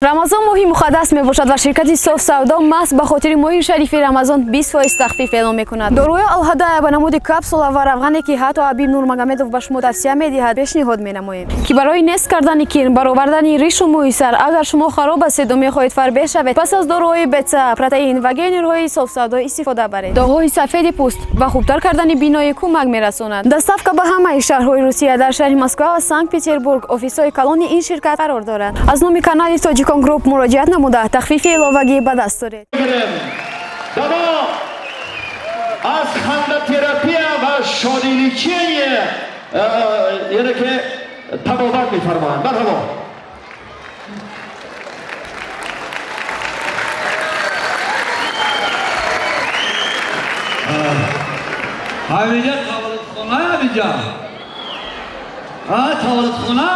рамазон моҳи муқаддас мебошад ва ширкати соф савдо маҳз ба хотири моҳи шарифи рамазон 20% тахфиф эълон мекунад. Доруи алҳадая ба намуди капсула ва равғане ки ҳатто Абиб Нурмагомедов ба шумо тавсия медиҳад пешниҳод менамоем ки барои нест кардани кирн баровардани ришу мӯи сар агар шумо хароб ҳастед ва мехоҳед фарбеҳ шавед пас аз доруҳои бетса протеин ва гейнерҳои соф савдо истифода баред. доғҳои сафеди пӯст ба хубтар кардани биноӣ кӯмак мерасонад. Доставка ба ҳамаи шаҳрҳои Русия дар шаҳри Москва ва Санкт Петербург офисҳои калони ин ширкат қарор дорад. аз номи канали Тоҷикон Group муроҷиат намуда тахфифи иловагӣ ба даст доред. Даво аз хандатерапия ва шодиличие яъне ки табобат мефармоянд. Марҳабо. ҳамиҷа таваллудхона ҳамиҷа. Таваллудхона.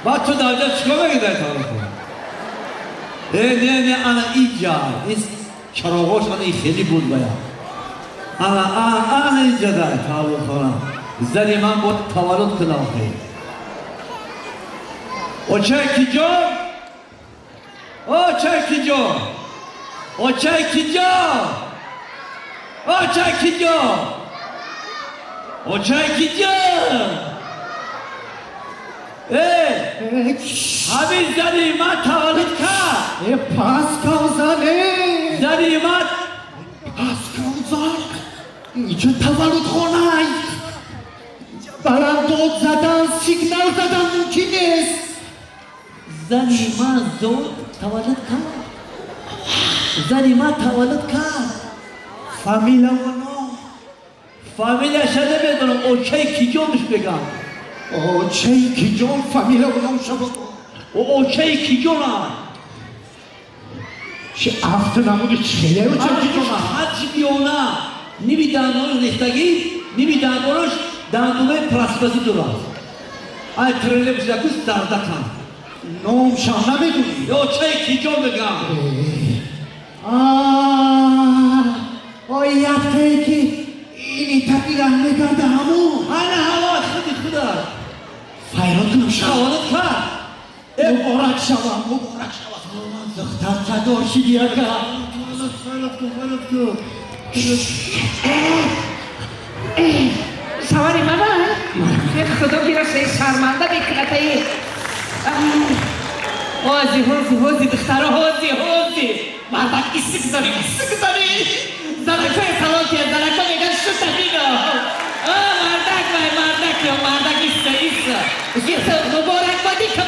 بعد تو در جا چیکار می‌کنی تو؟ نه انا اینجا این چراغاش من این خیلی بود باید. انا اینجا در تولد کنم. زنی من با تولد کنم خیلی. اوچه کی جا؟ اوچه کی جا؟ اوچه کی جا؟ اوچه کی جا؟ اوچه کی جا؟ همین زنیمت تولد کرد پس کوزانه زنیمت پس کوزان اینجا تولد خانه برام داد زدن سیگنال زدن ممکن نیست. زنیمت زود تولد کرد زنیمت تولد کرد فامیلا اونا فامیلش نمیدونم اوکی کی جونش بگم اوکی کی جون فامیلا اونا شبا اوکی کی جونا چه افت نموده چیه اوکی کی جونا هرچی بیونا نیمی دندون ریختگی نیمی دندونش دندونه پراسپازی دورد ای ترله بشه کس درده کن نام شام نمیدونی اوکی کی جون بگم آی یفته که اینی تقیرم نگرده همون هنه هوا خودی خدا فیران کنم شما تولد کرد مبارک شوم مبارک شوم دختر چطور شدی اگر فیلت کن سواری مامان خدا بیرسه شرمنده بکنه هوزی دختره هوزی مردک ایسک زنی زنکای سلام که زنکا میگن شو تبینا مردک ایسا مبارک بادی که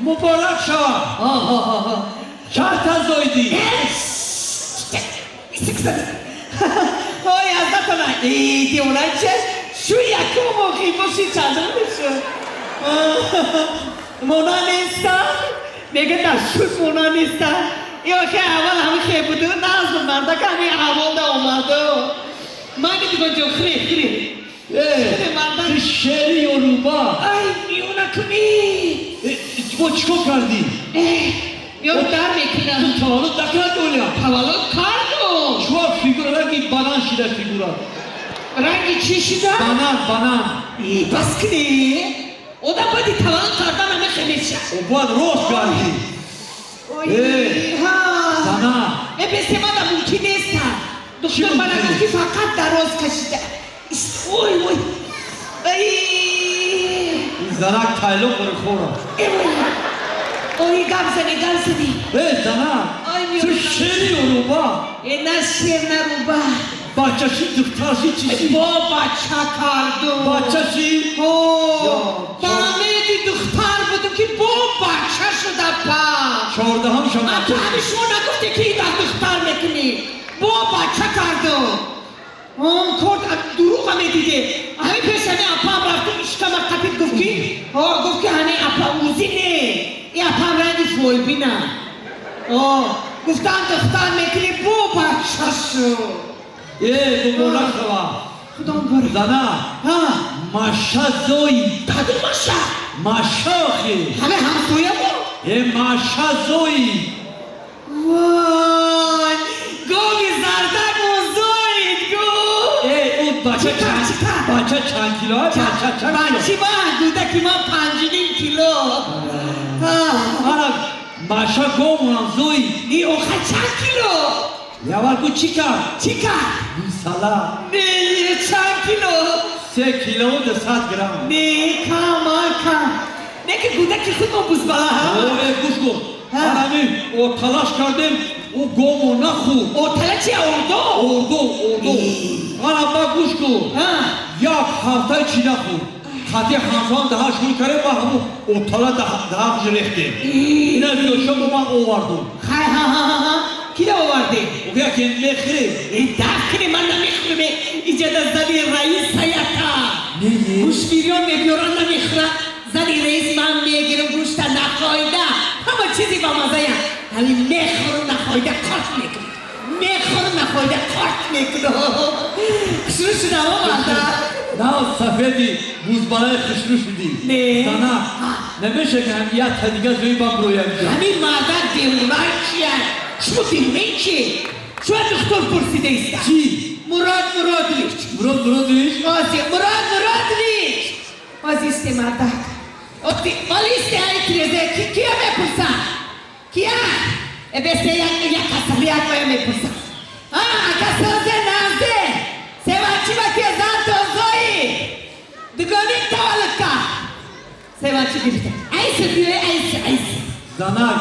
مبارک شوم چند تا زایدی ایسک زنی های از نکنه ایدی اونای چه شو یکو موقعی باشی چندان بشو مونا نیستن میگه نه شوز مونا نیستن یا که اول همه خیلی بوده ناز به مردک همین اول ده اومده من دیگه جو خیلی تو شعر یوروبا ای میونه کنی با چیکار کردی؟ میون در میکنم تو تولد نکرد اولیا تولد کردم چوار فیگور رنگی بانان شده فیگورا رنگی چی شده؟ بانان بس کنی او دا بایدی تولد کردم همه خیلی شد او باید روز کردی بانان بسته من دا ممکن نیستم دکتر من اگر که فقط دراز کشیده اوی این زنک تایلو کنه خورم اوی گم زنی زنک تو شعر یوروبا نه شیر نه روبا بچه شی دخترشی چیزی با بچه کردم بچه شی فهمیدی دختر بودم که با بچه شده پا 14 هم شما تو همه شما نگفتی که این دختر میکنی با بچه کردم کرد دروغ همه دیده همه پیش همه اپا هم رفتم اشکم قپید گفت که همه اپا اوزی نه این اپا هم رنگی فول بینا گفتم دختر میکنی با بچه شو مبارک شوم خدا مبارک زنه ماشه زوی کدوم ماشه خیلی همه همسویه بود ماشه زوی وای گوگی زردک و زوید گو اون بچه چند کیلو بچی من کودکی من 5.5 کیلو آره ماشا گومونم زوی ای اوخه چند کیلو یاور کو چی کرد چی کرد سالا نه چند کیلو 3 کیلو و 200 گرم نه کم نه که کودکی خود ما بوز بالا گوش کن آرامی او تلاش کردیم او گومو نخور اوتلا چی اردو آره با گوش کن یک هفته چی نخور خاطی همسان ده شروع کرده با همون اوتلا ده ریختیم این از شما من آوردم کی آورده او بیا که میخری این دست من نمیخورم اینجا زنی رئیس حیاتا گوش بیریان میگیرن نمیخورم زنی رئیس من میگیرم گوشت نخوایده همه چیزی با مزه هم ولی میخورم نخوایده کارت میکنم میخورم نخوایده کارت میکنم شروع شدم آمده نه سفیدی بوزبالای خشرو شدی نه زنه نمیشه که هم یک دیگه زوی با برویم جا همین مادر دیورای چیه شما دیورای چیه شما دکتر پرسیده ایستا چی؟ مرادویچ مرادویچ؟ مرادویچ بازی استه مادر ولی استه های تریزه کیا میپرسن کیا بسته یک کسریت باید میپرسن کسازه نازده سواچی با که زن توزایی دگانی تولد که سواچی بیرده ایسه بیوی ایسه زنک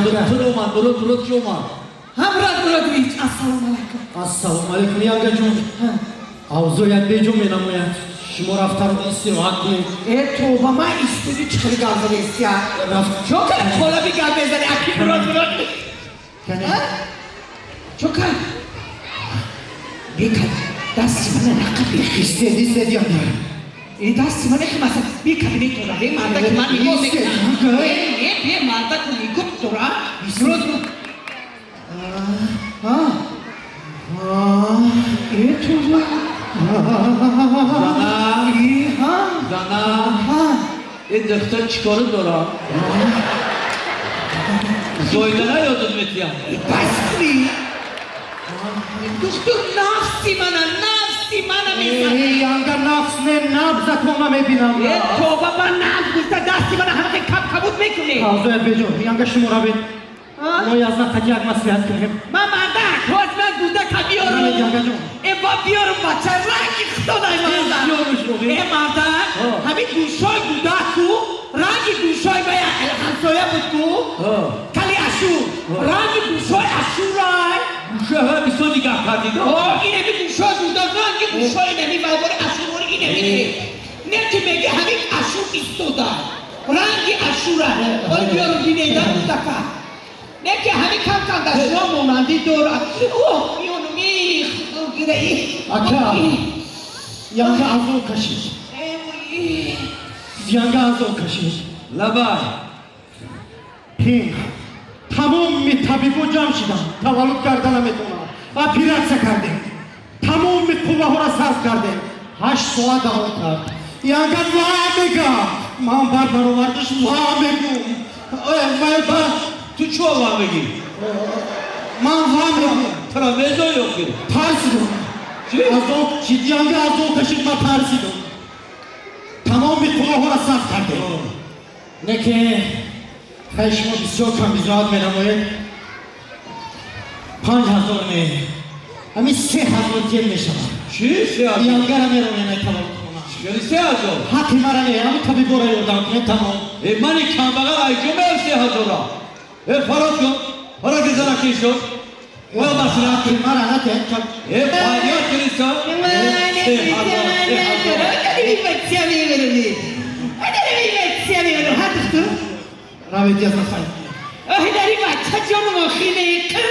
دکتر اومد مراد چی اومد؟ مرادویچ السلام علیکم السلام علیکم یانگا جون آوزویت بیجو میناموید شما رفتار استراحت کنید توبه من استودی چخلی گازه بیستیا چوکر خولا بی گل بزنی اکی مراد چوکر بیکن دستی من نقب بیخی استدی یانگا این دستی من که مثلا بیکن نیتورا بی مرده که من نیگو میکنم بی مرده که نیگو دورا توبه زنه این دختر چیکاره دارم؟ زایده نیادون میتیم بس کنی دکتر نفسی منم میزنی یانگا نفس من نبز کنم میبینم توبه با نفس گفته دستی من همه کبود میکنی آوزویت بیجو یانگا شما را بید ما یازده تکیه اک مسئولیت کنیم من مردک باز من گوده که بیارم این با بیارم بچه رنگی خدای مردک این مردک همین گوشای گوده کو رنگی گوشای باید همسایه بود کو کلی اشور رنگی گوشای اشورای گوشه همه بیستو نگه کردید این همین گوشای گوده رنگی گوشای نمی بایبار اشور این نمی نه که میگه همین اشور ایستوده رنگی اشوره باید بیارم بینیده گوده که نه که همین کم در شما مونندی دور یونو میخ گیره ای اکا یانگا ازو کشید یانگا ازو کشید لبای پین تمام طبیبو جمع شدم تولد کردنم میتونم اپیراسیون کردیم تمام قوه ها را صرف کردیم 8 ساعت دوام کرد یانگا وا میگم من برآوردش وا میگم تو چو وا میگی؟ من وا میگم ترابیزا یوکی ترسیدم یانگا ازو کشید من ترسیدم تمام قوه ها را صرف کردیم نه که خشم بسیار کم بیزاد می نماید 5,000 می همین 3,000 جل می شود چی؟ 3,000 یانگا را می رو نمی تمام کنم یعنی 3,000 حقی مرا نمی همین طبیب را یادم کنه تمام منی کم بغل ایجو میل 3,000 فراد کن فراد زنکی شد ولی مسئله حقی مرا نتیم فعالیت کنیستان 3,000 راویدی از نفعی داری بچه جان مخینه کرد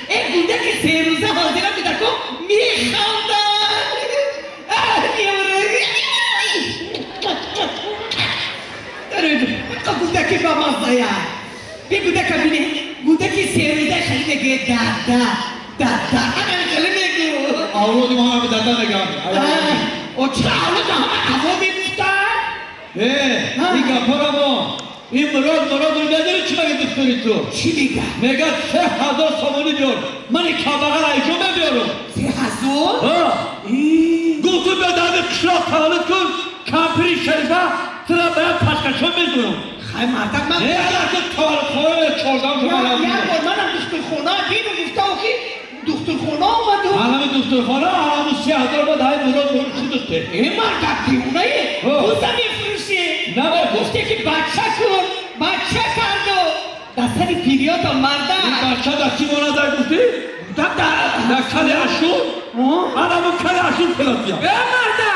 این بوده که 3 روزه حاضره بیدر کن میخواندن بوده که با مازدایا بی بوده که بینه بوده که 3 روزه خیلی نگه دادا همه خیلی نگو اولودی ما همه دادا نگم او چرا اولود همه اول میبودن؟ این گپارا ما این مراد رو نداری چی مگه دکتری تو؟ چی میگه؟ میگه 3,000 سامانی بیار من این کبغل ایجو بیارم 3,000؟ گفتم به دم کشلاق تولد کن کمپری شریفه ترا باید پشکشون میدونم خیلی مردک من نه اگر که تولد خونه 14 یه بار منم دخترخونه دیدم گفتم که دخترخونه آمدم همه دخترخانه همه 30,000 با دهی مراد شدته این مردک دیونه بوزم میفروشی نه بابا. گفته که بچه کن بچه کردو دستری پیریات این مردک بچه دستی ما نظر گفتی؟ در کل اشون؟ من همون کل اشون پلاتیم مرده